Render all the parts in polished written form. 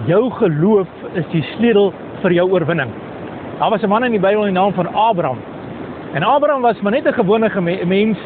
jou geloof is die sleutel vir jou oorwinning. Daar was 'n man in die Bybel in die naam van Abraham. En Abraham was maar net 'n gewone mens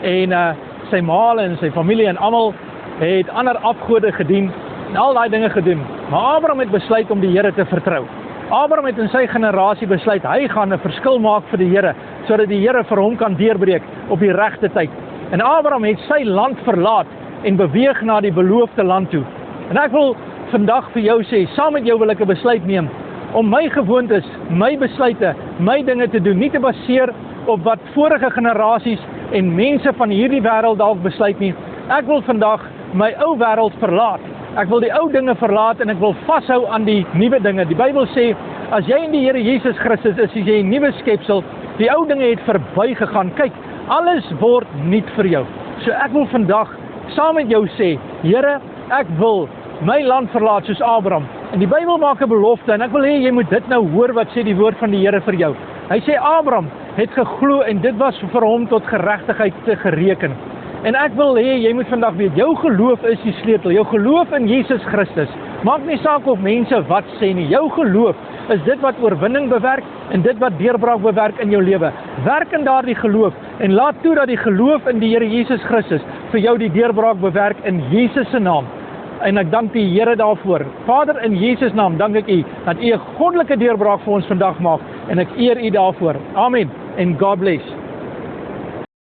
en sy ma en sy familie en almal het ander afgode gedien en al daai dinge gedoen. Maar Abraham het besluit om die Here te vertrou. Abraham het in sy generasie besluit, hy gaan 'n verskil maak vir die Here, sodat die Here vir hom kan deurbreek op die regte tyd. En Abraham het sy land verlaat en beweeg na die beloofde land toe. En ek wil vandag vir jou sê, saam met jou wil ek 'n besluit neem, om my gewoontes, my besluite, my dinge te doen, nie te baseer op wat vorige generasies en mense van hierdie wêreld dalk besluit nie. Ek wil vandag my ou wêreld verlaat. Ek wil die ou dinge verlaat en ek wil vashou aan die nuwe dinge. Die Bybel sê, as jy in die Here Jesus Christus is jy 'n nuwe skepsel. Die ou dinge het verby gegaan. Kyk, alles word nuut vir jou. So ek wil vandag saam met jou sê, Here, ek wil my land verlaat soos Abraham. En die Bybel maak 'n belofte en ek wil hê jy moet dit nou hoor wat sê die woord van die Here vir jou. Hy sê Abraham het geglo en dit was vir hom tot geregtigheid te gereken. En ek wil hê jy moet vandag weet, jou geloof is die sleutel. Jou geloof in Jesus Christus. Maak nie saak of mense wat sê nie. Jou geloof is dit wat oorwinning bewerk en dit wat deurbraak bewerk in jou lewe. Werk in daardie geloof en laat toe dat die geloof in die Here Jesus Christus vir jou die deurbraak bewerk in Jesus se naam. En ek dank die Here daarvoor. Vader, in Jesus naam dank ek U dat U 'n goddelike deurbraak vir ons vandag maak en ek eer U daarvoor. Amen. En God bless.